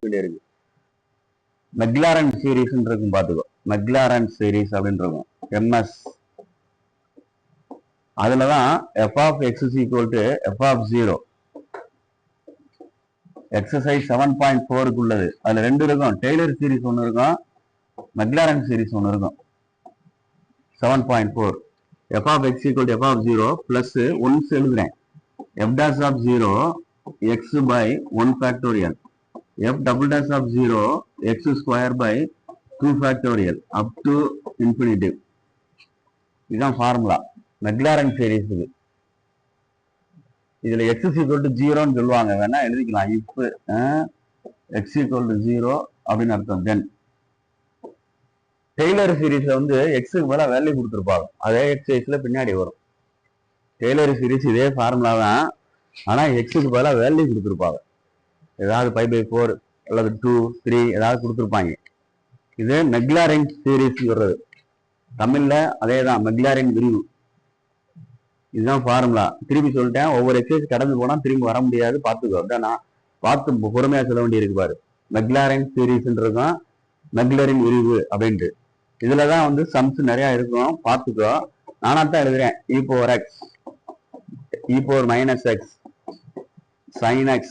இருக்கு. McLaren series இருக்கும் பாத்துக்கோ. மெக்லாரன் சீரீஸ் அப்படின்னு இருக்கும் MS. அதுலதான் f of x is equal to f of 0. Exercise 7.4 உள்ளது. அதுல ரெண்டு இருக்கும். டெய்லர் சீரீஸ் ஒன்னு இருக்கும், மெக்லாரன் சீரீஸ் ஒன்னு இருக்கும். 7.4 f of x equal to f of 0 plus 1 எழுதுறேன். f dash of 0 x by 1 factorial f double dash of 0 x square by 2 factorial up to infinitive. இதுதான் ஃபார்முலா மெக்லாரன் சீரீஸுக்கு. இதுல x is equal to 0 ன்னு சொல்லுவாங்க, வேணா எழுதிக்கலாம். if x equal to 0 அப்படின்னு அர்த்தம். தென் Taylor சீரீஸ்ல வந்து எக்ஸுக்கு மேல வேல்யூ கொடுத்துருப்பாங்க, அதே எக்ஸசைஸ்ல பின்னாடி வரும். டெய்லர் சீரீஸ் இதே ஃபார்முலா தான், ஆனா எக்ஸுக்கு மேல வேல்யூ கொடுத்துருப்பாங்க. ஏதாவது 5/4 அல்லது 2, 3 ஏதாவது கொடுத்துருப்பாங்க. இது மெக்லாரின் சீரீஸ் வர்றது. தமிழ்ல அதே தான், மெக்லாரின் விரிவு. இதுதான் ஃபார்முலா. திருப்பி சொல்லிட்டேன், ஒவ்வொரு எக்ஸசைஸ் கடந்து போனா திரும்பி வர முடியாது, பார்த்துக்கோ. நான் பார்த்து பொறுமையா சொல்ல வேண்டி இருக்கு பாரு. மெக்லாரின் சீரீஸ்ன்றதும் மெக்லாரின் விரிவு அப்படின்ட்டு. இதுலதான் வந்து சம்ஸ் நிறைய இருக்கும், பார்த்துக்கோ. நானா தான் எழுதுறேன். e power x, e power minus x, sin x,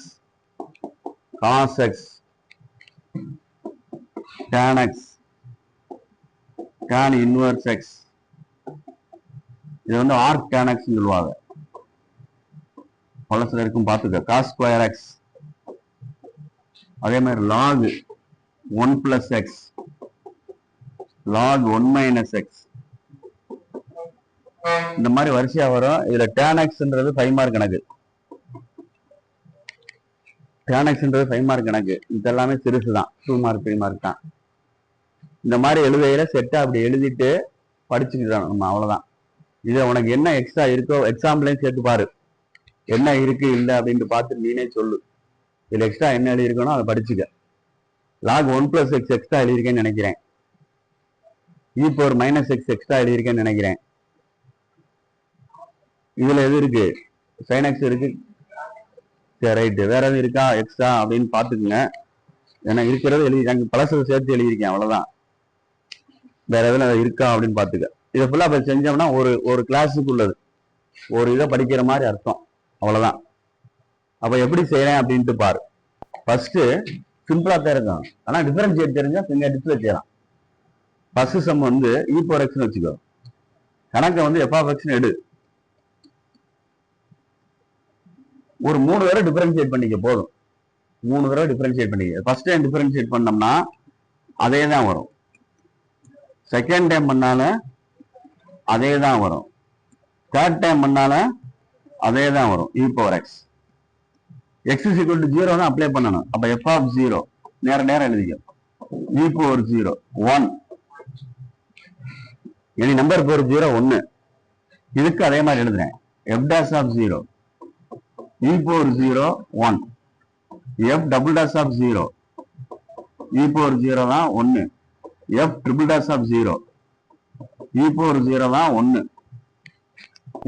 cos x, tan x, tan inverse x. இது வந்து ஆர்க் tan x சொல்லுவாங்க. பலசில இருக்கும் பார்த்துக்க. cos square x, அதே மாதிரி log 1 plus x, log 1 minus x, இந்த மாதிரி வரிசையா வரும். இதுல tan xன்றது 5 மார்க் கணக்கு. tan xன்றது 5 மார்க் கணக்கு. இதெல்லாமே சிறுசு தான், 2 மார்க் 3 மார்க் தான். இந்த மாதிரி எழுதையில செட்டா அப்படி எழுதிட்டு படிச்சுக்கிட்டோம் நம்ம, அவ்வளவுதான். இதை உனக்கு என்ன எக்ஸ்ட்ரா இருக்கோ எக்ஸாம்பிளையும் சேர்த்து பாரு, என்ன இருக்கு இல்லை அப்படின்ட்டு பார்த்து நீனே சொல்லு. இதுல எக்ஸ்ட்ரா என்ன எழுதியிருக்கணும் அதை படிச்சுக்க. log 1 plus x எக்ஸ்ட்ரா எழுதியிருக்கேன்னு நினைக்கிறேன். e power minus x extra எழுதியிருக்கேன்னு நினைக்கிறேன். இதுல எது இருக்கு? sin x இருக்கு. சரி, ரைட்டு. வேற எதுவும் இருக்கா எக்ஸ்ட்ரா அப்படின்னு பாத்துக்குங்க. ஏன்னா இருக்கிறது எழுதி பழசை சேர்த்து எழுதியிருக்கேன், அவ்வளவுதான். வேற எதுவும் இருக்கா அப்படின்னு பாத்துக்க. இதை ஃபுல்லா செஞ்சோம்னா ஒரு கிளாஸுக்கு உள்ளது, ஒரு இதை படிக்கிற மாதிரி அர்த்தம், அவ்வளவுதான். அப்ப எப்படி செய்யறேன் அப்படின்ட்டு பாரு. ஃபர்ஸ்ட் சிம்பிளா தான் இருக்கும், ஆனா டிஃபரன்ஷியேட் தெரிஞ்சா பிங்க டிஸ்ல செய்யலாம். ஃபர்ஸ்ட் சம் வந்து e power x வச்சுக்கோ. கணக்கை வந்து f of x எடு. ஒரு 3 தடவை டிஃபரன்ஷியேட் பண்ணிக்க போதும். 3 தடவை டிஃபரன்ஷியேட் பண்ணிக்க. ஃபர்ஸ்ட் டைம் டிஃபரன்ஷியேட் பண்ணோம்னா அதே தான் வரும். செகண்ட் டைம் பண்ணாலும் அதே தான் வரும். தேர்ட் டைம் பண்ணாலும் அதே தான் வரும். e power x x is equal to 0 தான் அப்ளை பண்ணணும். அப்ப f of 0 நேரம் எழுதிக்க. e power 0 1, any number power 0 1. இதுக்கு அதே மாதிரி எழுதுறேன். f dash of 0 e power 0 1, f double dash of 0 e power 0 தான் 1, f triple dash of 0 e power 0 தான் 1.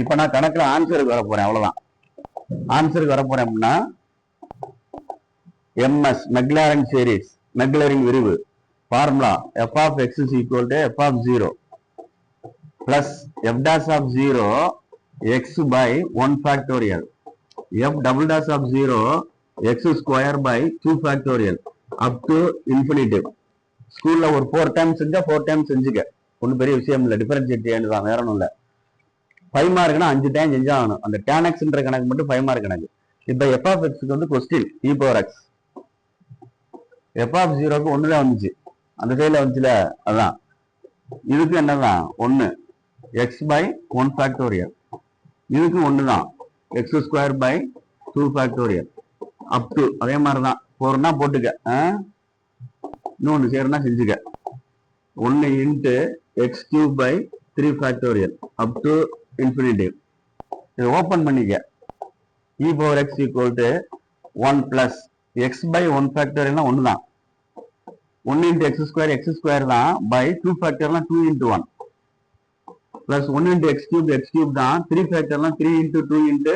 இப்ப நான் கணக்குல ஆன்சருக்கு வர போறேன், அவ்வளவுதான். ஆன்சருக்கு வர போறேன் அப்படின்னா MS மெக்லாரின் சீரீஸ், மெக்லாரின் விரிவு. Formula f of x is equal to f of 0 plus f dash of 0 x by 1 factorial f double dash of 0 x square by 2 factorial up to infinitive. ஸ்கூல்ல ஒரு 4 times செஞ்சா 4 times செஞ்சுக்க, ஒன்றும் பெரிய விஷயம் இல்லை. Differentiate தான், வேற ஒன்றும் இல்லை. 5 மார்க்னா 5 டைம் செஞ்சா ஆகணும். அந்த tan xன்ற கணக்கு மட்டும் 5 மார்க் கணக்கு. இப்ப f of x வந்து question e power x. f of 0க்கு 1 தான் வந்துச்சு, அந்த சைட்ல வந்துச்சுல, அதான். இதுக்கு என்னதான் 1 x by 1 factorial. இதுக்கு 1 தான் x square by 2 factorial up to அதே மாதிரி தான். 4னா போட்டுக்க, இன்னொன்று சேருனா செஞ்சுக்க. 1 into x cube by 3 factorial up to infinitive. இதை ஓப்பன் பண்ணிக்க. e power x equal to 1 plus x by 1 factorial 1 தான். 1 into x square தான் by 2 factorial 2 into 1 plus 1 into x cube தான். 3 factorial 3 into 2 into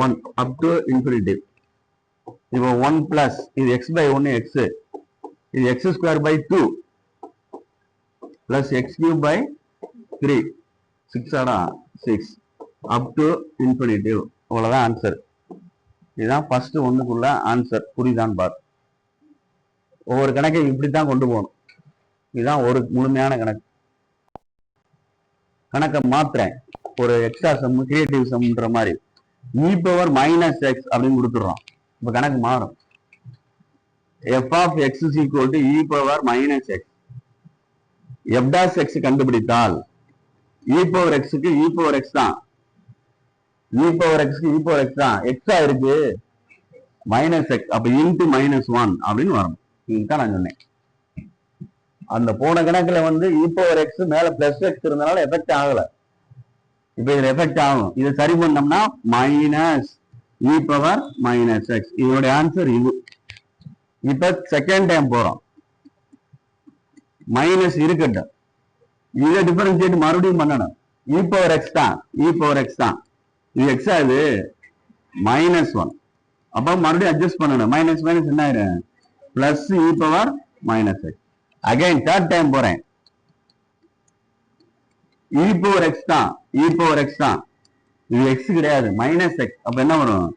1 up to infinitive. இப்போ 1 plus இது x by 1 x, இது x square by 2 plus x cube by 3, 6 ஆடா 6 அப் to infinitive. அவ்வளவுதான் answer. இதுதான் first ஒண்ணுக்குள்ள answer. புரியுதான்னு பாரு. ஒவ்வொரு கணக்கையும் இப்படித்தான் கொண்டு போகணும். இதுதான் ஒரு முழுமையான கணக்கு. கணக்கை மாத்துறேன், ஒரு எக்ஸ்ட்ரா சம், கிரியேட்டிவ் சம்ன்ற மாதிரி e பவர் மைனஸ் எக்ஸ் அப்படின்னு கொடுத்துடுறோம். இப்ப கணக்கு மாறும். f of x is equal to e power minus X. f dash x கண்டுபிடித்தால் e பவர் x க்கு e பவர் x தான், e பவர் x க்கு e பவர் x தான், x இருக்கு மைனஸ் எக்ஸ், அப்ப இன்டு -1 அப்படின்னு வரும். இதுதான் நான் சொன்னேன். அந்த போன கணக்குல வந்து e பவர் x மேல பிளஸ் எக்ஸ் இருந்தனால எஃபெக்ட் ஆகல. இப்ப இதுல எஃபெக்ட் ஆகும். இதை சரி பண்ணோம்னா minus e power minus X. இதோட ஆன்சர் இது. இப்ப செகண்ட் டைம் போறோம். மைனஸ் இருக்கட்டும், இதை டிஃபரன்ஷியேட் மறுபடியும் பண்ணணும். e பவர் x தான், e பவர் x தான், இது எக்ஸ் ஆகுது -1. அப்ப மறுபடியும் அட்ஜஸ்ட் பண்ணணும். மைனஸ் மைனஸ் என்ன ஆயிரும், plus e power minus X. Again third time போறேன். e பவர் x தான், e பவர் x தான், இது x கிடையாது மைனஸ் எக்ஸ். அப்ப என்ன வரும்,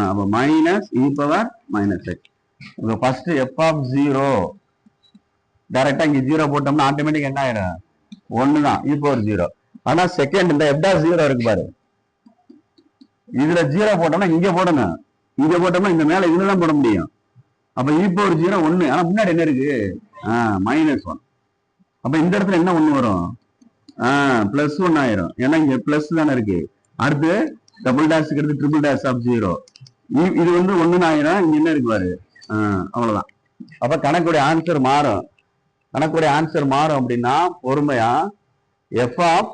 அப்ப minus e power minus X. இப்ப ஃபர்ஸ்ட் f ஆஃப் 0 டைரக்டா இங்க 0 போட்டோம்னா ஆட்டோமேட்டிக் என்ன ஆயிரும், 1 தான், e பவர் 0. ஆனா செகண்ட் இந்த f டாட் 0 இருக்கு பாரு, இதுல 0 போட்டோம்னா இங்க போடணும், இங்க போட்டோம்னா இந்த மேல இதுலதான் போட முடியும். அப்ப e பவர் 0 1. ஆனா முன்னாடி என்ன இருக்கு, -1. அப்ப இந்த இடத்துல என்ன 1 வரும், +1 ஆயிரும். ஏன்னா இங்க பிளஸ் தானே இருக்கு. அடுத்து டபுள் டேஷ்க்கு எடுத்து ட்ரிபிள் டேஷ் ஆஃப் 0, இது வந்து 1 ஆயிரும். இங்க என்ன இருக்கு பாரு, அவ்வளவுதான். அப்ப கணக்குடைய ஆன்சர் மாறும். கணக்குடைய ஆன்சர் மாறும் அப்படின்னா பொறுமையா f of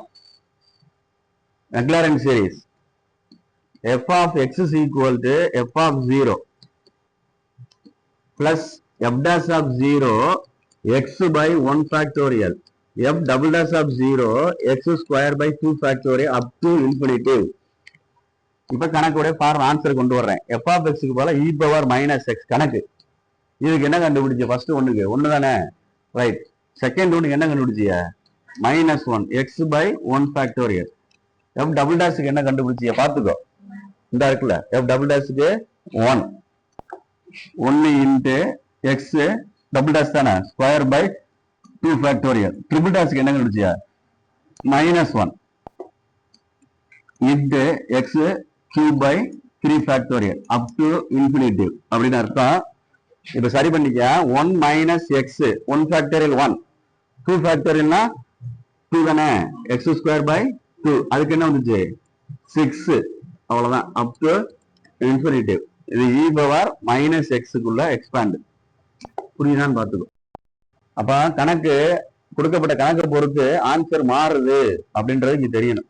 Maclaurin series f of x is equal to f of 0 plus f dash of 0 x by 1 factorial f double dash of 0 x square by 2 factorial up to infinitive. இப்ப கணக்குடைய form answer கொண்டு வர்றேன். f of x க்கு போல e power minus X கணக்கு. இதுக்கு என்ன கண்டுபிடிச்ச, first ஒண்ணுக்கு 1 தானே, ரைட். செகண்ட் ஒண்ணுக்கு என்ன கண்டுபிடிச்சிய, -1 x by 1 factorial. f double dash க்கு என்ன கண்டுபிடிச்சிய பாத்துக்கோ, இந்த இருக்குல்ல, f double dash க்கு 1 இன்டு எக்ஸ் டபுள் டேஷ் தானே, ஸ்கொயர் பை 2 ஃபேக்டோரியல். ட்ரிபிள் டேஷ்க்கு என்ன கண்டுபிடிச்சியா, -1 into x cube by 3 factorial up to infinitive அப்படின்னு அர்த்தம். இப்ப சரி பண்ணிக்க. 1 மைனஸ் எக்ஸ் 1 ஃபேக்டோரியல் 1, 2 ஃபேக்டோரியல்னா 2 தானே, எக்ஸ் ஸ்கொயர் பை 2, அதுக்கு என்ன வந்துச்சு 6. அவ்வளவுதான், அப் டு இன்ஃபினிட்டிவ். இது e பவர் மைனஸ் எக்ஸுக்குள்ள எக்ஸ்பாண்ட். புரியுதான்னு பாத்துக்கோ. அப்ப கணக்கு கொடுக்கப்பட்ட கணக்கை பொறுத்து ஆன்சர் மாறுது அப்படின்றது இங்க தெரியணும்.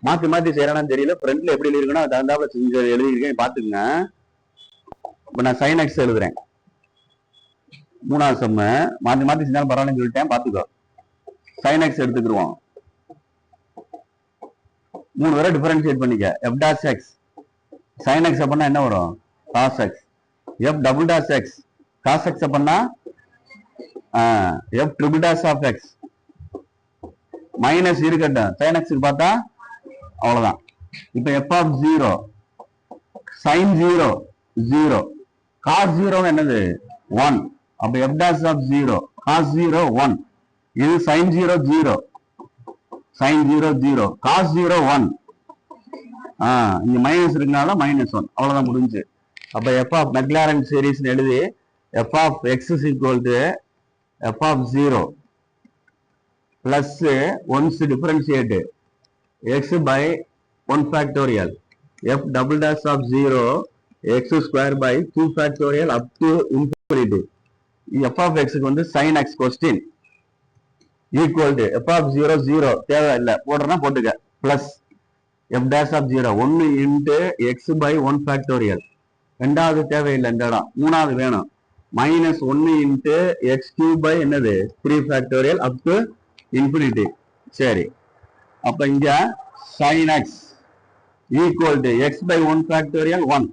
மாத்தி மாத்தி செய்யறானு தெரியல. ஃப்ரண்ட்ல எப்படி எழுதிருக்கணும் அது தகுந்தாப்புல செஞ்சு எழுதிருக்கேன் பாத்துக்கங்க. இப்ப நான் sin x எழுதுறேன். மூணாவது சம்ம மாத்தி மாத்தி செஞ்சாலும் பரவாயில்லன்னு சொல்லிட்டேன், பாத்துக்கோ. sin x எடுத்துக்கிடுவோம். 3 தடவை டிஃபரன்ஷியேட் பண்ணிக்க. f dash x sin x பண்ணா என்ன வரும், cos x. f double dash x cos x பண்ணா f triple dash of x minus இருக்கட்டும், sin x க்கு பார்த்தா அவ்வளவுதான். இப்ப f of 0 sin 0 0 cos 0 என்னது 1. அப்ப f dash of 0 cos 0 1. இது sin 0 0 sin 0 0 cos 0 1. இங்க மைனஸ் இருக்கனால -1. அவ்வளவுதான் முடிஞ்சு. அப்ப f of மெக்லாரன் சீரிஸ் எழுதி f of x is equal to f of 0 plus once differentiate x by 1 factorial f double dash of 0 x square by 2 factorial up to infinity. f of x க்கு வந்து sin x question equal to f of 0 0 தேவை இல்லை, போடுறனா போட்டுக்க, plus f dash of 0 1 into x by 1 factorial. ரெண்டாவது தேவையில்லை இந்த இடம், மூணாவது வேணும். -1 into x cube by என்னது 3 factorial up to infinity. சரி, அப்ப இங்க sin x equal to x by 1 factorial 1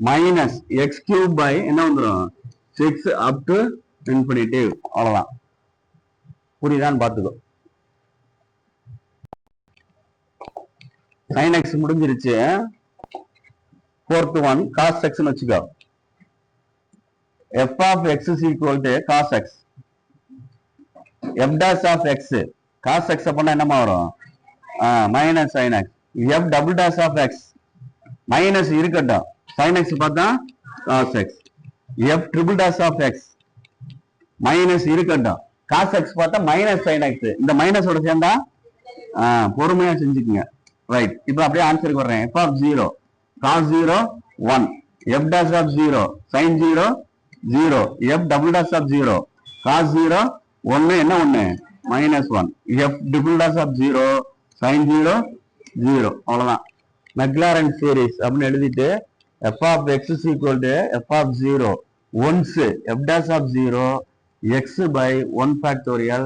minus x cube by என்ன வந்துடும் 6 அப் டு இன்ஃபினிட்டிவ். அவ்வளவுதான். புரியுதான்னு பாத்துக்கோ. sin x முடிஞ்சிருச்சு. fourth one cos x னு வச்சுக்கோ. f of x is equal to cos x. f dash of x cos x பண்ணா என்னமா வரும்? Minus sin x. f double dash of x minus இருக்கட்டும். sin x பார்த்தா cos x. f triple dash of x minus இருக்கட்டும். cos x பார்த்தா minus sin x. இந்த மைனஸோட சேர்ந்தா பொறுமையா செஞ்சுக்குங்க. ரைட். இப்போ அப்படியே ஆன்சருக்கு வர்றேன். f of 0 cos 0 1 f dash of 0 sin 0 0 f double dash of 0 cos 0 1 என்ன 1 minus 1 f double dash of 0 sin 0 0. அவ்வளவுதான். மெக்லாரன் சீரிஸ் அப்படின்னு எழுதிட்டு f of x is equal to f of 0 once f dash of 0 x by 1 factorial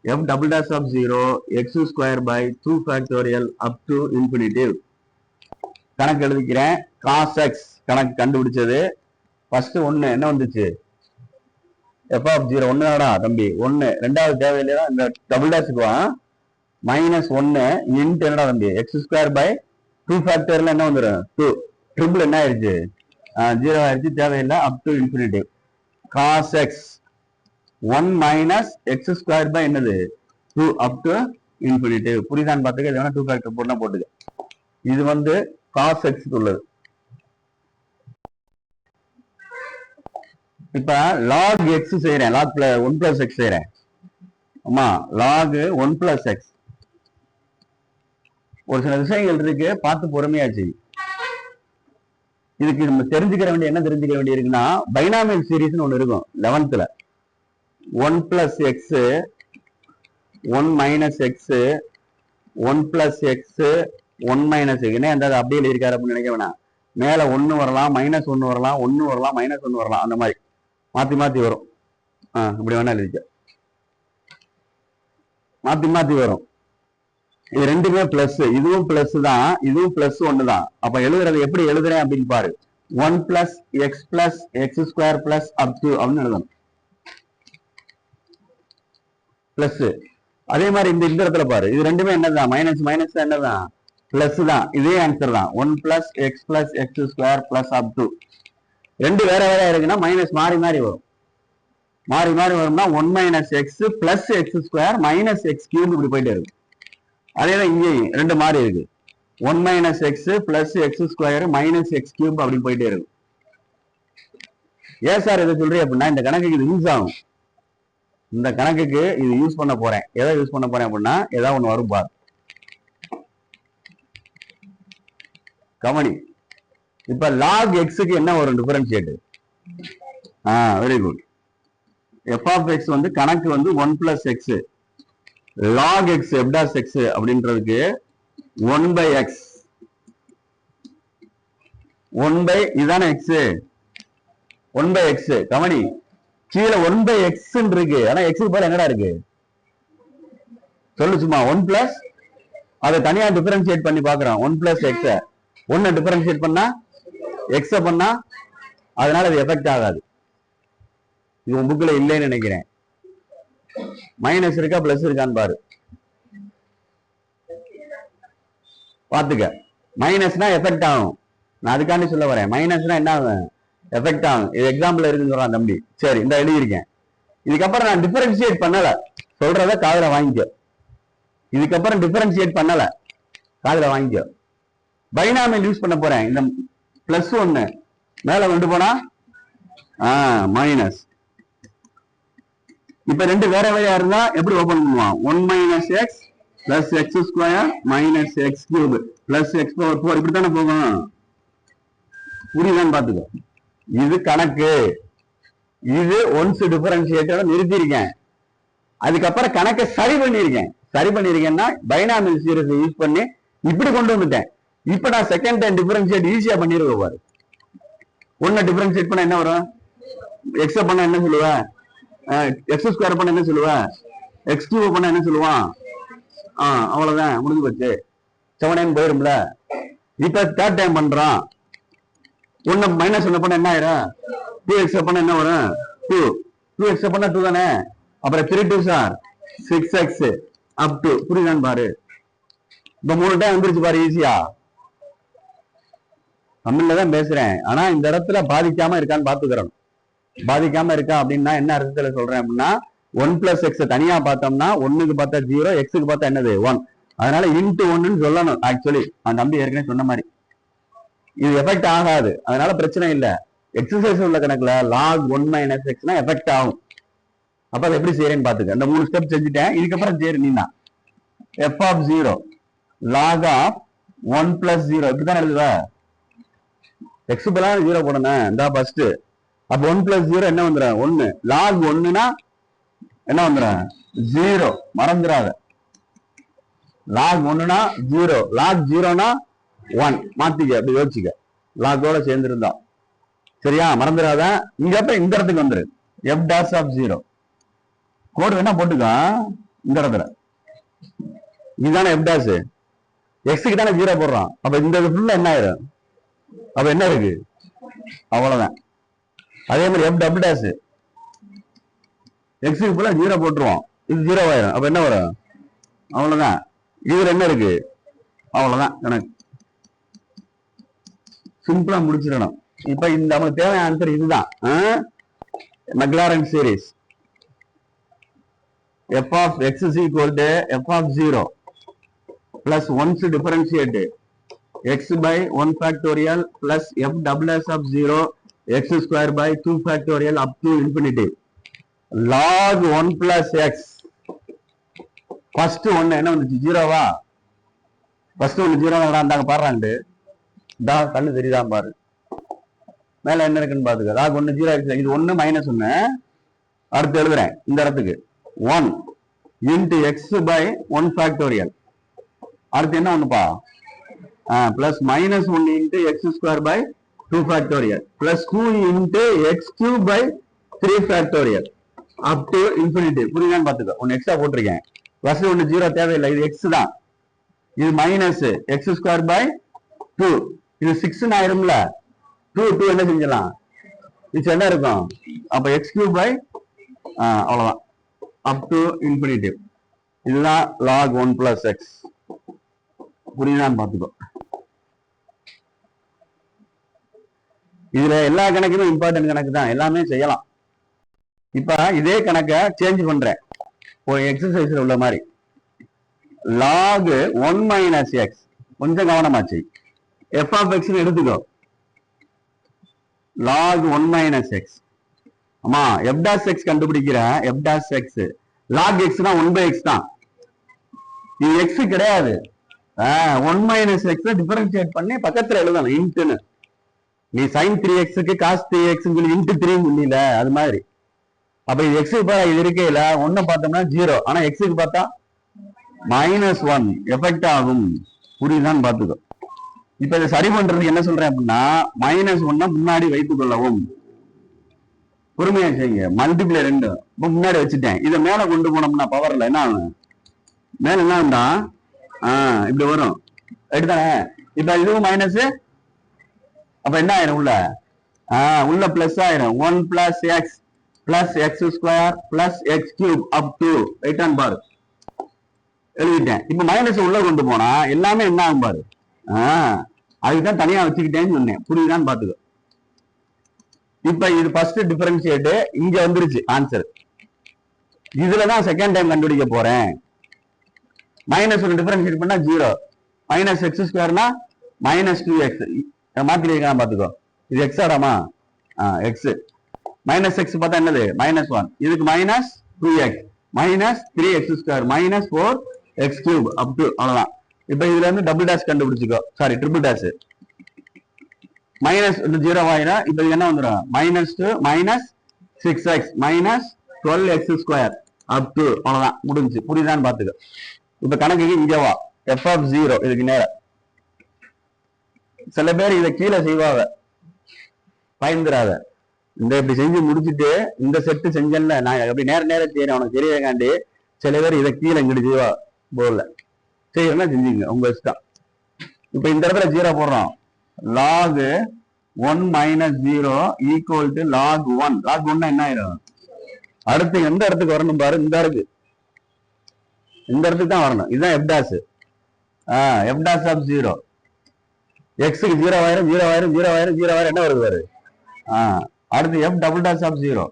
f double dash of 0 x square by 2 factorial up to infinitive. கணக்கு எழுதிக்கிறேன். cos x கணக்கு கண்டுபிடிச்சது. First 1 என்ன வந்துச்சு? f of 0 1 தம்பி 1. ரெண்டாவது தேவையில்லையா இந்த டபுள் டேஷுக்கு வா. மைனஸ் 1 இன்ட் என்னடா தம்பி x ஸ்கொயர் பை 2 ஃபேக்டர்ல என்ன வந்துடும் 2. ட்ரிபிள் என்ன ஆயிடுச்சு 0 ஆயிடுச்சு. தேவையில்லை. Up to infinitive. cos x 1 minus x square by என்னது 2 அப் டு இன்ஃபினிட்டிவ். புரியுதான்னு பார்த்துக்க. இது வேணா 2 ஃபேக்டர் போட்டுனா போட்டுக்க. இது வந்து cos x உள்ளது. இப்ப log x செய்யறேன். log 1 plus x செய்யறேன். ஆமா log 1 plus x. ஒரு சில விஷயங்கள் இருக்கு, பார்த்து பொறுமையா செய்யும். இதுக்கு நம்ம தெரிஞ்சுக்கிற வேண்டிய என்ன தெரிஞ்சுக்க வேண்டிய இருக்குன்னா பைனாமியல் சீரிஸ்னு ஒண்ணு இருக்கும் 11th 1 plus x 1 minus x 1 plus x 1 minus x என்ன அந்த அப்படியே எழுதியிருக்காரு அப்படின்னு நினைக்க வேணாம். மேல 1 வரலாம், மைனஸ் 1 வரலாம், 1 வரலாம், மைனஸ் 1 வரலாம். அந்த மாதிரி மாத்தி மாத்தி வரும். இப்படி வேணா எழுதிக்க. மாத்தி மாத்தி வரும். இது ரெண்டுமே பிளஸ். இதுவும் பிளஸ் தான், இதுவும் பிளஸ் 1 தான். அப்ப எழுதுறது எப்படி எழுதுறேன் அப்படின்னு பாரு. 1 plus x plus x square plus up to அப்படின்னு எழுதணும். பிளஸ். அதே மாதிரி இந்த இடத்துல பாரு. இது ரெண்டுமே என்னதான் மைனஸ் மைனஸ் என்னதான் பிளஸ் தான். இதே ஆன்சர் தான். 1 plus x plus x square plus up to. ரெண்டு வேற வேற இருக்குன்னா மைனஸ் மாறி மாறி வரும். மாறி மாறி வரும்னா 1 minus x plus x square minus x cube இப்படி போயிட்டே இருக்கு. அதேதான் இங்கேயும் ரெண்டு மாறி இருக்கு. 1 minus x plus x square minus x cube அப்படி போயிட்டே இருக்கு. ஏன் சார் இதை சொல்றேன் அப்படின்னா இந்த கணக்குக்கு இது யூஸ் ஆகும். இந்த கணக்குக்கு இது யூஸ் பண்ண போறேன். எதை யூஸ் பண்ண போறேன் அப்படின்னா ஏதாவது ஒண்ணு வரும் பார். கவனி. இப்ப log x க்கு என்ன வரும் differentiate? Very good. f of x வந்து கணக்கு வந்து 1 plus x log x f dash x அப்படின்றதுக்கு 1 by x 1 by இதான x 1 by x. கவனி. கீழே 1 by x இருக்கு. ஆனா x க்கு பதிலா என்னடா இருக்கு சொல்லு சும்மா. 1 plus அதை தனியா டிஃபரன்ஷியேட் பண்ணி பாக்குறோம். 1 plus x 1 டிஃபரன்ஷியேட் பண்ணா x பண்ணா அதனால அது எஃபெக்ட் ஆகாது. இது உன் புக்ல இல்லைன்னு நினைக்கிறேன். மைனஸ் இருக்கா பிளஸ் இருக்கான்னு பாரு. பாத்துக்க. மைனஸ்னா எஃபெக்ட் ஆகும். நான் அதுக்காண்டி சொல்ல வரேன். மைனஸ்னா என்ன ஆகும் எஃபெக்ட் ஆகும். இது எக்ஸாம்பிள் இருக்குன்னு சொல்றான் தம்பி. சரி இந்த எழுதியிருக்கேன். இதுக்கப்புறம் நான் டிஃபரன்ஷியேட் பண்ணல. சொல்றத காதுல வாங்கிக்க. இதுக்கப்புறம் டிஃபரன்ஷியேட் பண்ணல. காதுல வாங்கிக்க. பைனாமியல் யூஸ் பண்ண போறேன். இந்த பிளஸ் 1 மேல கொண்டு போனா மைனஸ். இப்ப ரெண்டு வேற வேறையா இருந்தா எப்படி ஓபன் பண்ணுவான்? 1 minus x plus x square minus x cube plus x power 4 இப்படித்தானே போகும். புரியுதான்னு பாத்துக்கோ. இது கணக்கு. இது ஒன்ஸ் டிஃபரன்ஷியேட்டரை நிறுத்தியிருக்கேன். அதுக்கப்புறம் கணக்கை சரி பண்ணியிருக்கேன். சரி பண்ணியிருக்கேன்னா பைனாமியல் சீரிஸ் யூஸ் பண்ணி இப்படி கொண்டு வந்துட்டேன். இப்ப நான் செகண்ட் டைம் டிஃபரன்ஷியேட் ஈஸியா பண்ணிருக்க பாரு. 1 டிஃபரன்ஷியேட் பண்ண என்ன வரும்? எக்ஸ் பண்ண என்ன சொல்லுவேன்? எக்ஸ் ஸ்கொயர் பண்ண என்ன சொல்லுவேன்? எக்ஸ் கியூப் பண்ண என்ன சொல்லுவான்? அவ்வளவுதான் முடிஞ்சு போச்சு. 7 போயிரும்ல. இப்ப தேர்ட் டைம் பண்றோம். ஒன்னு மைனஸ் ஒன்னு பண்ண என்ன ஆயிரும்? 2x பண்ண என்ன வரும்? 2. 2x பண்ண 2 தானே. அப்புறம் 3 2 சார் 6x அப் டு. புரியுதான்னு பாரு. இப்ப 3 டைம் வந்துருச்சு பாரு ஈஸியா. தமிழ்ல தான் பேசுறேன். ஆனா இந்த இடத்துல பாதிக்காம இருக்கான்னு பாத்துக்கிறோம். பாதிக்காம இருக்கா அப்படின்னா என்ன அர்த்தத்துல சொல்றேன் அப்படின்னா 1 பிளஸ் எக்ஸ் தனியா பார்த்தோம்னா 1க்கு பார்த்தா 0, எக்ஸுக்கு பார்த்தா என்னது 1. அதனால இன்ட்டு 1ன்னு சொல்லணும். ஆக்சுவலி அந்த தம்பி ஏற்கனவே சொன்ன மாதிரி இது எஃபெக்ட் ஆகாது. அதனால பிரச்சனை இல்லை. எக்ஸசைஸ் உள்ள கணக்குல log 1 மைனஸ் எக்ஸ்னா எஃபெக்ட் ஆகும். அப்ப அதை எப்படி செய்யறேன்னு பாத்துக்க. இந்த 3 ஸ்டெப் செஞ்சுட்டேன். இதுக்கப்புறம் சரி நீ தான் f of 0 log of 1 plus 0 இப்படிதான் எழுதுவ. எக்ஸ் பதிலா 0 போடணும். இந்த ஃபர்ஸ்ட் அப்ப 1 பிளஸ் 0 என்ன வந்துடும்? 1. log 1னா என்ன வந்துடும்? 0. மறந்துடாத. log 1னா 0, log 0னா 1. மாத்திக்க, அப்படி யோசிச்சுக்க. லாகோட சேர்ந்து இருந்தா சரியா, மறந்துடாத. இங்க அப்ப இந்த இடத்துக்கு வந்துரு. f dash of 0 கோடு வேணா போட்டுக்கா. இந்த இடத்துல இதுதானே f dash. எக்ஸுக்கு தானே 0 போடுறான். அப்ப இந்த ஃபுல்லா என்ன ஆயிரும்? அப்ப என்ன இருக்கு? அவ்வளவுதான். அதே மாதிரி f double dash எக்ஸுக்கு ஃபுல்லா 0 போட்டுருவோம். இது 0 ஆயிரும். அப்ப என்ன வரும்? அவ்வளவுதான். இதுல என்ன இருக்கு? அவ்வளவுதான் கணக்கு. சிம்பிளா முடிச்சிடணும். இப்ப இந்த நமக்கு தேவையான ஆன்சர் இதுதான். McLaren series f of x is equal to f of 0 plus once differentiate x by 1 factorial plus f double dash of 0 x square by 2 factorial up to infinity log 1 plus x. First ஒன்னு என்ன வந்துச்சு? 0வா? First ஒன்னு 0 இருந்தாங்க பாடுறாண்டு. கண்ணு தெரியுதான் பாரு. மேல என்ன இருக்குன்னு பாத்துக்க. log 1 0 ஆயிடுச்சு. இது 1 மைனஸ் 1. அடுத்து எழுதுறேன் இந்த இடத்துக்கு 1 into x by 1 factorial. அடுத்து என்ன ஒண்ணுப்பா? Plus minus 1 into x square by 2 factorial plus 2 into x cube by 3 factorial up to infinity. புரியுதான்னு பாத்துக்க. ஒன்னு எக்ஸ்ட்ரா போட்டிருக்கேன். ஃபர்ஸ்ட் ஒன்னு 0 தேவையில்லை. இது x தான். இது மைனஸ் x square by 2. இது 6 ஆயிரும்ல. 2 என்ன செஞ்சலாம்? இது என்ன இருக்கும்? அப்ப x cube by அவ்வளவுதான் up to infinity. இதுதான் log 1 plus x. புரியுதான்னு பாத்துக்கோ. இதுல எல்லா கணக்குமே இம்பார்ட்டன்ட் கணக்கு தான். எல்லாமே செய்யலாம். இப்ப இதே கணக்க சேஞ்ச் பண்றேன். ஒரு எக்ஸசைஸ்ல உள்ள மாதிரி log 1 minus x. கொஞ்சம் கவனமாச்சு. f of x எடுத்துக்கோ. log 1 minus x. ஆமா, f dash x கண்டுபிடிக்கிற. f dash x log x தான் 1 by x தான். இது x கிடையாது. 1 minus x டிஃபரன்ஷியேட் பண்ணி பக்கத்துல எழுதணும் இன்ட்னு. நீ sin 3x க்கு cos 3x சொல்லி இன்ட் 3 சொல்லில அது மாதிரி. அப்ப இது x க்கு இது இருக்கேல 1 பார்த்தோம்னா 0. ஆனா x க்கு பார்த்தா -1 எஃபெக்ட் ஆகும். புரியுதான்னு பாத்துக்கோ. இப்ப இதை சரி பண்றதுக்கு என்ன சொல்றேன் அப்படின்னா -1 முன்னாடி வைத்துக் கொள்ளவும். பொறுமையா செய்யுங்க. மல்டிப்ளை 2 முன்னாடி வச்சுட்டேன். இதை மேல கொண்டு போனோம்னா பவர்ல என்ன ஆகும்? மேல என்னண்டா இப்படி வரும். ரைட் தானே? இப்ப இதுவும் மைனஸ். அப்ப என்ன ஆயிரும்? உள்ள பிளஸ் ஆயிரும். 1 plus X plus X square plus X cube up to. Right hand பாரு எழுதிட்டேன். இப்ப மைனஸ் உள்ள கொண்டு போனா எல்லாமே என்ன ஆகும் பாரு. அதுதான் தனியா வச்சுக்கிட்டேன்னு சொன்னேன். புரியுதான்னு பாத்துக்கோ. இப்ப இது ஃபர்ஸ்ட் டிஃபரன்ஷியேட் இங்க வந்துருச்சு ஆன்சர். இதுலதான் செகண்ட் டைம் கண்டுபிடிக்க போறேன். -1 டிஃபரன்ஷியேட் பண்ணா 0. Minus X ஸ்கொயர்னா -2x. மாத்திருக்கான் பாத்துக்கோ. இது எக்ஸ் ஆடாமா? எக்ஸ். மைனஸ் எக்ஸ் பார்த்தா என்னது? -1. இதுக்கு -2x -3x square -4x cube up to. அவ்வளவுதான். இப்ப இதுல இருந்து டபுள் டேஷ் கண்டுபிடிச்சுக்கோ. Sorry, triple dash. -0 ஆயிரும். இப்ப இது என்ன வந்துடும்? -2 -6x -12x square up to. அவ்வளவுதான், முடிஞ்சு. புரியுதான்னு பாத்துக்க. இப்ப கணக்குக்கு இங்க வா. f of 0 இதுக்கு நேர. சில பேர் இதை கீழே செய்வாங்க, பயந்துராத. இந்த இப்படி செஞ்சு முடிச்சுட்டு இந்த செட்டு செஞ்சல நான் அப்படி நேர செய்யறேன் உனக்கு தெரியக்காண்டி. சில பேர் இதை கீழே இங்கிட்டு செய்வா போர்ல செய்யறேன்னா செஞ்சுங்க, உங்க இஷ்டம். இப்ப இந்த இடத்துல 0 போடுறோம். log 1 minus 0 equal to log 1. log 1 என்ன ஆயிரும்? அடுத்து எந்த இடத்துக்கு வரணும் பாரு, இந்த இடத்துக்கு தான் வரணும். இதுதான் f dash. f dash of 0 x க்கு 0 ஆயிரும், 0 ஆயிரும், 0 ஆயிரும், 0 ஆயிரும், என்ன வருது பாரு. அடுத்து f double dash of 0.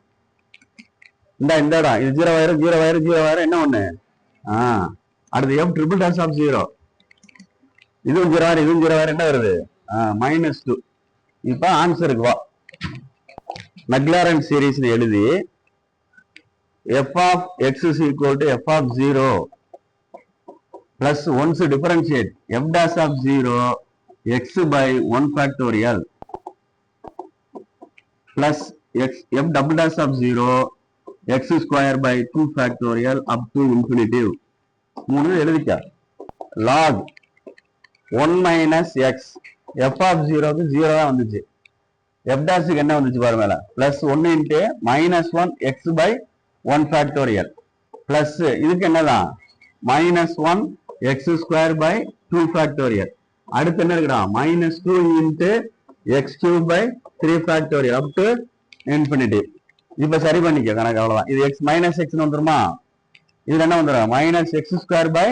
இந்த இடம் இது 0 ஆயிரும், 0 ஆயிரும், 0 ஆயிரும், என்ன ஒண்ணு. அடுத்து f triple dash of 0. இதுவும் 0 ஆயிரும், இதுவும் 0 ஆயிரும், என்ன வருது. -2. இப்ப ஆன்சருக்கு வா. மெக்லாரன் சீரிஸ் எழுதி f of x is equal to f of 0 plus once differentiate f dash of 0 x by 1 factorial plus f double dash of 0 x square by 2 factorial up to infinitive. மூணு எழுதிக்க. log 1 minus x f of 0 க்கு 0 தான் வந்துச்சு. f dash க்கு என்ன வந்துச்சு பாரு மேல, plus 1 into minus 1 x by 1 factorial plus இதுக்கு என்னதான் minus 1 x square by 2 factorial. அடுத்து என்ன இருக்குடா, minus 2 into x cube by 3 factorial up to infinity. இப்ப சரி பண்ணிக்க கணக்கு, அவ்வளவுதான். இது x minus x வந்துருமா, இதுல என்ன வந்துடும் minus x square by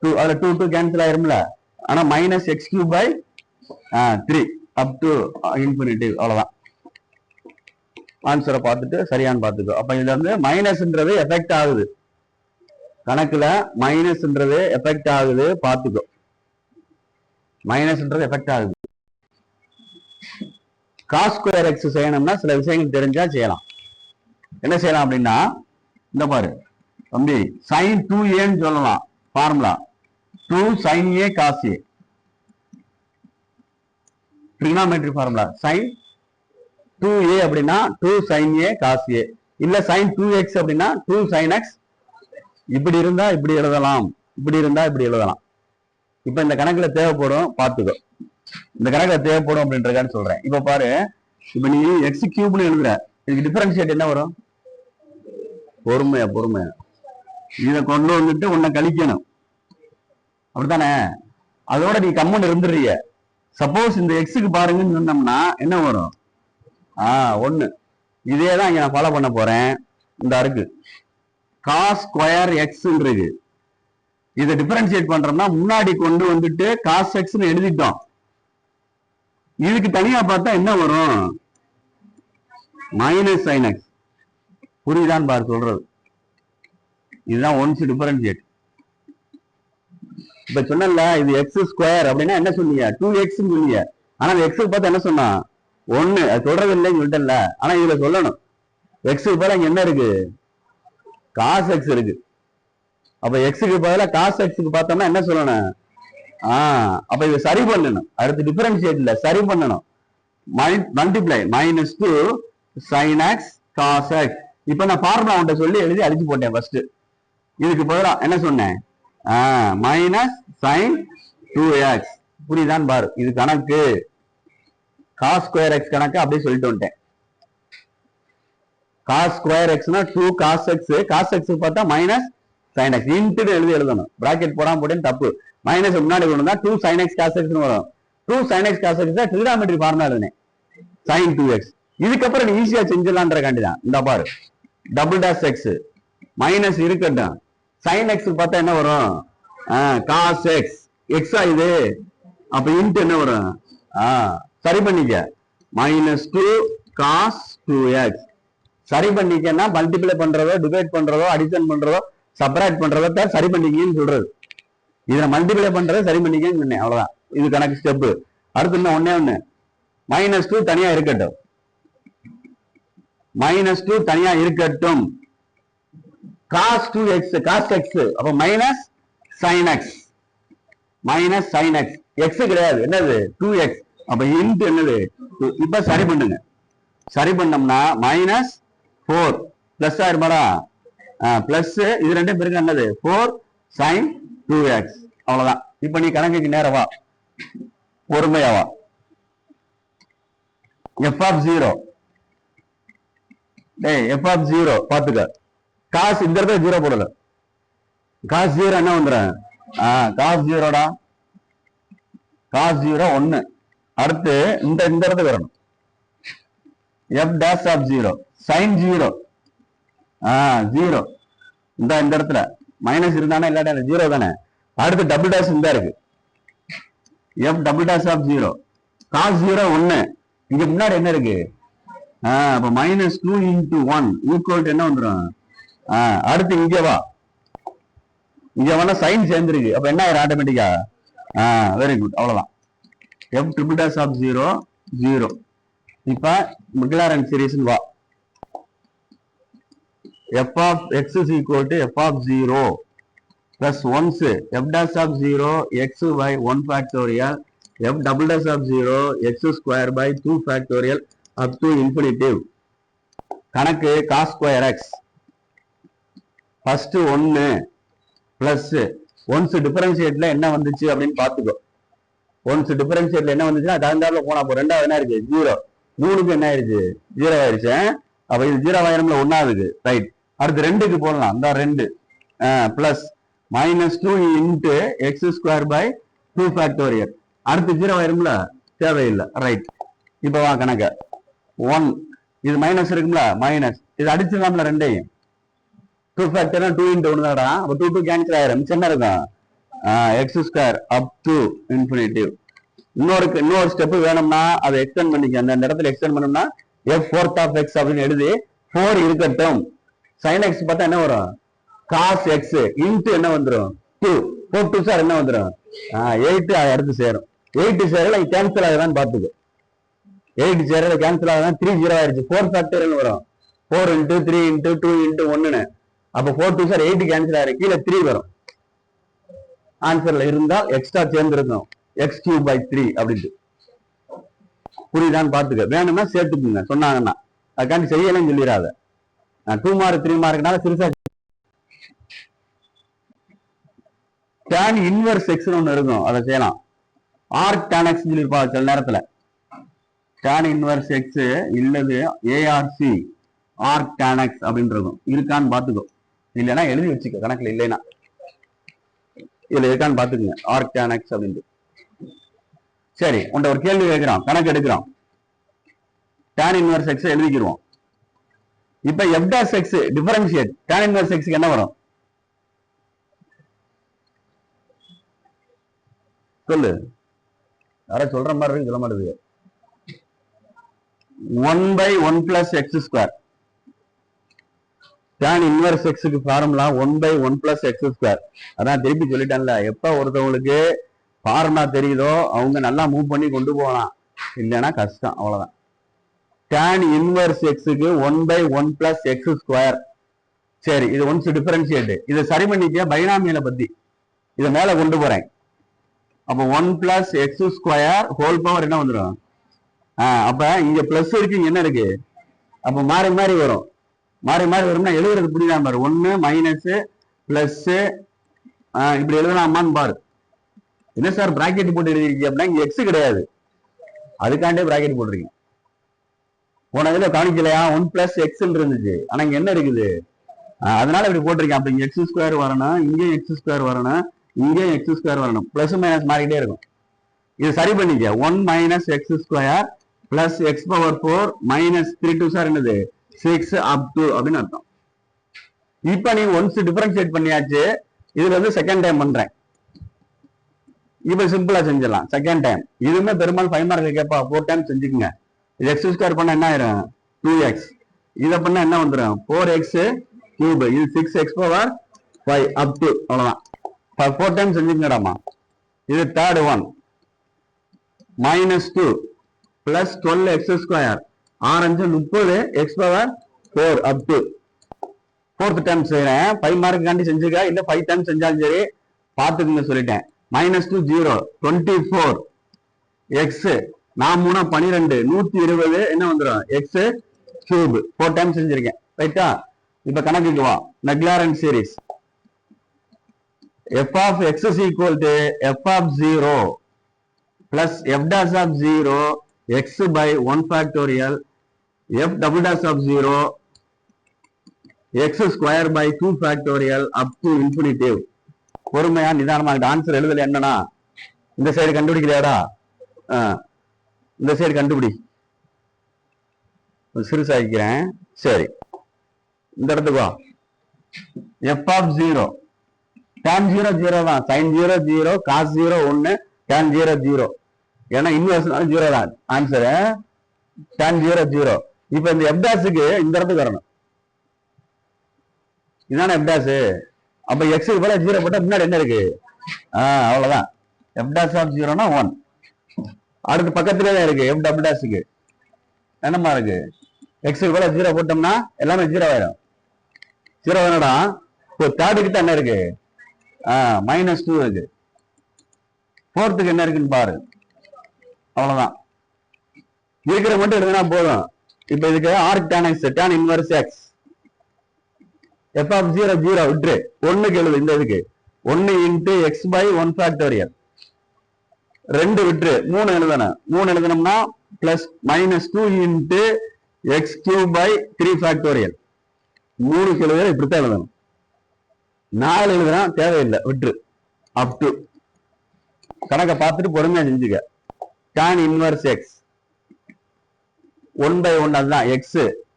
2, அதுல 2 கேன்சல் ஆயிரும்ல. ஆனா minus x cube by 3 up to infinity, அவ்வளவுதான். ஆன்சரை பார்த்துட்டு சரியான்னு பார்த்துக்கோ. அப்ப இதுல வந்து மைனஸ்ன்றது எஃபெக்ட் ஆகுது, கணக்குல மைனஸ்ன்றது எஃபெக்ட் ஆகுது, பார்த்துக்கோ. மைனஸ்ன்றது எஃபெக்ட் ஆகுது. காஸ் ஸ்கொயர் எக்ஸ் செய்யணும்னா சில விஷயங்கள் தெரிஞ்சா செய்யலாம். என்ன செய்யலாம் அப்படின்னா, இந்த பாரு தம்பி, sin 2aன்னு சொல்லலாம். Formula 2 sin a cos a, trigonometry formula. sin 2a அப்படின்னா 2 sin a cos a, இல்ல sin 2x அப்படின்னா 2 sin x. இப்படி இருந்தா இப்படி எழுதலாம், இப்படி இருந்தா இப்படி எழுதலாம். இப்ப இந்த கணக்குல தேவைப்படும், பார்த்துக்கோ. இந்த கணக்குல தேவைப்படும் அப்படின்றதுக்கான்னு சொல்றேன். இப்ப பாரு, இப்ப நீ எக்ஸ் கியூப்னு எழுதுற, இதுக்கு டிஃபரன்ஷியேட் என்ன வரும்? பொறுமையா இதை கொண்டு வந்துட்டு உன்னை கழிக்கணும், அப்படித்தானே? அதோட நீ கம்மன் இருந்துடுறிய. சப்போஸ் இந்த எக்ஸுக்கு பாருங்கன்னு சொன்னோம்னா என்ன வரும்? 1. இதே தான் இங்க நான் ஃபாலோ பண்ண போறேன். இந்த இருக்கு காஸ் ஸ்கொயர் எக்ஸ் இருக்கு. இதை டிஃபரன்ஷியேட் பண்றோம்னா முன்னாடி கொண்டு வந்துட்டு காஸ் எக்ஸ்னு எழுதிட்டோம். இதுக்கு தனியா பார்த்தா என்ன வரும்? Minus sine X. புரியுதான் பாரு சொல்றது? இதுதான் ஒன்ஸ் டிஃபரன்ஷியேட். இப்ப சொன்னல இது எக்ஸ் ஸ்கொயர் அப்படின்னா என்ன சொன்னீங்க? 2x சொன்னீங்க. ஆனா எக்ஸுக்கு பார்த்தா என்ன சொன்னா? 1. அது சொல்றது இல்லைன்னு சொல்லிட்டேன்ல. ஆனா இதுல சொல்லணும், எக்ஸுக்கு பதிலா இங்க என்ன இருக்கு? காஸ் எக்ஸ் இருக்கு. அப்ப எக்ஸுக்கு பதிலா காஸ் எக்ஸுக்கு பார்த்தோம்னா என்ன சொல்லணும்? அப்ப இதை சரி பண்ணணும். அடுத்து டிஃபரன்ஷியேட்ல சரி பண்ணணும். Multiply -2 sin x cos x. இப்ப நான் ஃபார்முலா உன்ட்ட சொல்லி எழுதி அடிச்சு போட்டேன் ஃபர்ஸ்ட். இதுக்கு பதிலா என்ன சொன்னேன்? Minus sign 2x. புரியுதான் பாரு? இது கணக்கு காஸ் ஸ்கொயர் எக்ஸ் கணக்கு அப்படியே சொல்லிட்டு வந்துட்டேன். காஸ் ஸ்கொயர் எக்ஸ்னா 2 காஸ் எக்ஸ், காஸ் எக்ஸ் பார்த்தா மைனஸ் சைன் எக்ஸ் இன்ட்டு எழுதணும். பிராக்கெட் போடாம போட்டேன்னு தப்பு. மைனஸ் முன்னாடி கொண்டு வந்தா 2 sin x cos x வரும். 2 sin x cos x தான் ட்ரிகோனோமெட்ரி ஃபார்முலா எழுதுனேன், sin 2x. இதுக்கப்புறம் நீ ஈஸியா செஞ்சிடலான்ற காண்டிதான். இந்த பாரு, டபுள் டாஷ் எக்ஸ் மைனஸ் இருக்கட்டும். sin x பார்த்தா என்ன வரும்? cos x. எக்ஸா இது, அப்ப இன்ட்டு என்ன வரும்? சரி பண்ணிக்க, -2 cos 2x. சரி பண்ணிக்கன்னா மல்டிப்ளை பண்றதோ, டிவைட் பண்றதோ, அடிஷன் பண்றதோ, சப்ராக்ட் பண்றதோ சரி பண்ணிக்கன்னு சொல்றது. இதுல மல்டிப்ளை பண்றதை சரி பண்ணிக்கன்னு சொன்னேன், அவ்வளவுதான். இது கணக்கு ஸ்டெப். அடுத்து என்ன ஒண்ணு, -2 தனியா இருக்கட்டும். -2 தனியா இருக்கட்டும். cos 2x, cos x, அப்ப minus sin x, minus sin x. x கிடையாது, என்னது? 2x. அப்ப இன்ட் என்னது? இப்ப சரி பண்ணுங்க. சரி பண்ணோம்னா -4 பிளஸ் ஆயிருமாடா? பிளஸ் இது ரெண்டும் பேருக்கு என்னது? 4 sin 2x. அவ்வளவுதான். இப்ப நீ கணக்குக்கு நேரவா, பொறுமையாவா. f of 0, f of 0 பாத்துக்க. காசு இந்த இடத்துல 0 போடல. காசு 0 என்ன வந்துடும்? காசு 0டா, cos 0 1. அடுத்து இந்த இடத்துக்கு வரணும். f dash of 0 sin 0 0. இந்த இடத்துல மைனஸ் இருந்தானே இல்லாட்டா 0 தானே. அடுத்து டபுள் டேஷ் இந்த இருக்கு. f double dash of 0 cos 0 1. இங்க முன்னாடி என்ன இருக்கு? அப்ப minus 2 into 1 equal to என்ன வந்துடும்? அடுத்து இங்க வா. இங்க வேணா சைன் சேர்ந்துருக்கு. அப்ப என்ன ஆயிரும் ஆட்டோமேட்டிக்கா? வெரி குட், அவ்வளவுதான். f triple dash of 0 0. இப்ப மெக்லாரன் சீரிஸ் வா. f of x is equal to f of 0 plus 1 f dash of 0 x by 1 factorial f double dash of 0 x square by 2 factorial up to infinitive. கணக்கு cos square x first 1 plus once டிஃபரன்ஷியேட்ல என்ன வந்துச்சு அப்படின்னு பாத்துக்கோ. Once டிஃபரன்ஷியேட்ல என்ன வந்துச்சுன்னா தகுந்தாப்புல போனா அப்போ ரெண்டாவது என்ன இருக்கு? 0. 3க்கு என்ன ஆயிருச்சு? 0 ஆயிருச்சு. அப்ப இது 0 ஆயிரம்ல ஒன்னாவது ரைட். அடுத்து 2க்கு போடலாம். அந்த 2 plus -2 into x square by 2 factorial. அடுத்து 0 ஆயிரும்ல, தேவையில்லை ரைட். இப்ப வா கணக்க 1 இது மைனஸ் இருக்கும்ல, மைனஸ் இது அடிச்சிடலாம்ல ரெண்டையும். 2 ஃபேக்டர் 2 இன்ட்டு 1 தான்டா. அப்ப 2 2 கேன்சல் ஆயிரும். மிச்சம் என்ன இருக்கும்? X square up to infinitive. இன்னொரு ஸ்டெப் வேணும்னா அதை எக்ஸ்டெண்ட் பண்ணிக்க. அந்த இடத்துல எக்ஸ்டெண்ட் பண்ணோம்னா f fourth of x அப்படின்னு எழுதி 4 இருக்கட்டும். sin x பார்த்தா என்ன வரும்? cos x இன்ட்டு என்ன வந்துடும்? 2. 4 2 சார் என்ன வந்துடும்? 8 அடுத்து சேரும். 8 சேரல கேன்சல் ஆகுதான்னு பார்த்துக்கோ. 8 சேரல கேன்சல் ஆகுதான் 3 0 ஆயிருச்சு. 4 ஃபேக்டரியல் வரும். 4 இன்ட்டு 3 இன்ட்டு 2 இன்ட்டு 1. அப்ப 4 2 சார் 8 கேன்சல் ஆயிரும். கீழே 3 வரும். ஆன்சர்ல இருந்தா எக்ஸ்ட்ரா சேர்ந்து இருக்கும். எக்ஸ் கியூப் பை 3 அப்படின்ட்டு. புரியுதான்னு பாத்துக்க. வேணும்னா சேர்த்துக்குங்க சொன்னாங்கன்னா. அதுக்காண்டி செய்யலன்னு சொல்லிடாத. 2 மார்க் 3 மார்க்னால சிறுசா tan இன்வர்ஸ் x ஒன்னு இருக்கும், அதை செய்யலாம். ஆர்க் tan x சொல்லிருப்பா சில நேரத்துல. tan இன்வர்ஸ் x இல்லது ARC ஆர்க் tan x அப்படின்னு இருக்கும். இருக்கான்னு பாத்துக்கோ. இல்லைன்னா எழுதி வச்சுக்க கணக்குல. இல்லைன்னா இதுல இருக்கான்னு பாத்துக்குங்க ஆர்க் tan x அப்படின்ட்டு. சரி, உன்ட ஒரு கேள்வி கேட்கிறோம், கணக்கு எடுக்கிறோம். tan இன்வர்ஸ் x எழுதிக்கிறோம். இப்ப f dash x differentiate tan inverse x என்ன வரும்? சொல்லு. யார சொல்ற மாதிரி இருக்கு, சொல்ல மாட்டேங்குது. 1 by 1 plus x square. tan inverse x க்கு formula 1 by 1 plus x square. அதான் திருப்பி சொல்லிட்டேன்ல, எப்ப ஒருத்தவங்களுக்கு ஃபார்முலா தெரியுதோ அவங்க நல்லா மூவ் பண்ணி கொண்டு போகலாம். இல்லைன்னா கஷ்டம், அவ்வளவுதான். tan இன்வர்ஸ் x க்கு 1 by 1 plus x square. சரி, இது ஒன்ஸ் டிஃபரன்ஷியேட். இதை சரி பண்ணிக்க. பைனாமியலை பத்தி இதை மேல கொண்டு போறேன். அப்ப 1 plus x square whole power என்ன வந்துடும்? அப்ப இங்க பிளஸ் இருக்கு, என்ன இருக்கு? அப்ப மாறி மாறி வரும். மாறி மாறி வரும்னா எழுதுறது புரியாம பாரு. 1 மைனஸ் பிளஸ் இப்படி எழுதலாமான்னு பாரு. என்ன சார் பிராக்கெட் போட்டு எழுதிருக்கீங்க அப்படின்னா இங்க எக்ஸ் கிடையாது, அதுக்காண்டே பிராக்கெட் போட்டிருக்கீங்க. போன இதுல கவனிக்கலையா? 1 பிளஸ் எக்ஸ் இருந்துச்சு, ஆனா இங்க என்ன இருக்குது? அதனால இப்படி போட்டிருக்கேன். அப்ப இங்க எக்ஸ் ஸ்கொயர் வரணும், இங்கேயும் எக்ஸ் ஸ்கொயர் வரணும், இங்கேயும் எக்ஸ் ஸ்கொயர் வரணும். பிளஸ் மைனஸ் மாறிக்கிட்டே இருக்கும். இது சரி பண்ணிக்க. 1 minus x square plus X power 4 minus 3 2 sir என்னது 6 அப் டு அப்படின்னு அர்த்தம். இப்ப நீ ஒன்ஸ் டிஃபரன்ஷியேட் பண்ணியாச்சு. இதுல வந்து செகண்ட் டைம் பண்றேன். இப்ப சிம்பிளா செஞ்சிடலாம். செகண்ட் டைம் இதுவுமே பெரும்பாலும் 5 மார்க் கேட்பா. 4 டைம் செஞ்சுக்குங்க. இது எக்ஸ் ஸ்கொயர் பண்ண என்ன ஆயிரும்? 2x. இதை பண்ண என்ன வந்துடும்? 4x cube. இது 6x பவர் 5 அப் டு. அவ்வளவுதான். 4 டைம் செஞ்சுக்கடாமா. இது third one. -2 plus 12x square 6 30 x power 4 up to. 4th time செய்யறேன். 5 மார்க் காண்டி செஞ்சுக்க, இல்ல 5 டைம் செஞ்சாலும் சரி பாத்துக்குங்க சொல்லிட்டேன். -2 0 24 x 4 3 12 120 என்ன வந்துடும்? x cube. 4 டைம் செஞ்சிருக்கேன் ரைட்டா. இப்ப கணக்குக்கு வா. McLaren series f of x is equal to f of 0 plus f dash of 0 x by 1 factorial f double dash of 0 x square by 2 factorial up to infinitive. பொறுமையா நிதானமா answer எழுதல. என்னன்னா இந்த சைடு கண்டுபிடிக்கலையாடா? இந்த சைடு கண்டுபிடி. சிறுசாக்கிறேன். சரி, இந்த இடத்துக்கு வா. எஃப் ஆஃப் 0 tan 0 0 தான், sin 0 0, cos 0 1, tan 0 0. ஏன்னா இன்வெர்ஸ் 0 தான் ஆன்சர். tan 0 0. இப்ப இந்த எஃப் டாஸுக்கு இந்த இடத்துக்கு வரணும். இதான எஃப் டாஸ். அப்ப எக்ஸ் போல 0 போட்டா முன்னாடி என்ன இருக்கு? அவ்வளவுதான். எஃப் டாஸ் ஆஃப் 0னா 1. அடுத்து பக்கத்திலே தான் இருக்கு எஃப் டபுள் டாஸுக்கு. என்னமா இருக்கு? எக்ஸ் போல 0 போட்டோம்னா எல்லாமே 0 ஆயிடும். 0 வேணடா. இப்போ தேர்டு கிட்ட என்ன இருக்கு? -2 இருக்கு. ஃபோர்த்துக்கு என்ன இருக்குன்னு பாரு. அவ்வளவுதான். இருக்கிற மட்டும் எழுதுனா போதும். இப்ப இதுக்கு arc tan x, tan inverse x. f of 0 0 விட்டு 1க்கு எழுது. இந்த இதுக்கு 1 into x by 1 factorial. 2 விட்டு 3 எழுதணும். 3 எழுதணும்னா plus -2 into x cube by 3 factorial. 3 எழுதுற இப்படித்தான் எழுதணும். 4 எழுதுனா தேவையில்லை, விட்டு. அப் டு கணக்கை பார்த்துட்டு பொறுமையா செஞ்சுக்க. tan இன்வெர்ஸ் x 1 by 1 அதுதான் x.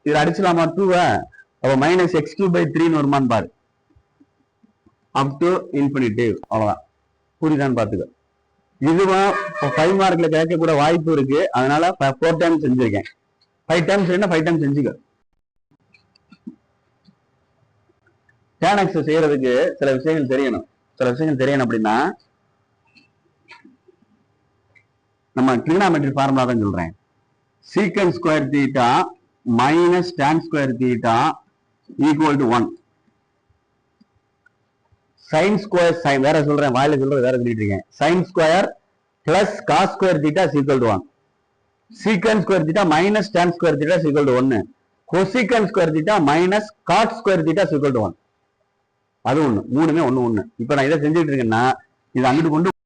இது அடிச்சலாமா 2? அப்ப -x3 by 3 வருமானு பாரு. அப் டு இன்ஃபினிட்டிவ். அவ்வளவுதான். புரியுதான்னு பாத்துக்க. இதுவும் 5 மார்க்ல கேட்க கூட வாய்ப்பு இருக்கு. அதனால 4 டைம்ஸ் செஞ்சிருக்கேன். 5 டைம்ஸ் என்ன 5 டைம்ஸ் செஞ்சுக்க. tan x செய்யறதுக்கு சில விஷயங்கள் தெரியணும். சில விஷயங்கள் தெரியணும் அப்படின்னா நம்ம ட்ரிகனாமெட்ரி ஃபார்முலா தான் சொல்றேன். Secant square theta minus tan square theta equal to 1. Sine square sine வேற சொல்றேன், வாயில சொல்றது வேற சொல்லிட்டு இருக்கேன். Sine square plus cos square theta equal to 1. Secant square theta minus tan square theta equal to 1. Cosecant square theta minus cot square theta equal to 1. அது ஒண்ணு. மூணுமே ஒண்ணு ஒண்ணு. இப்ப நான் இதை செஞ்சுட்டு இருக்கேன்னா இதை அங்கிட்டு கொண்டு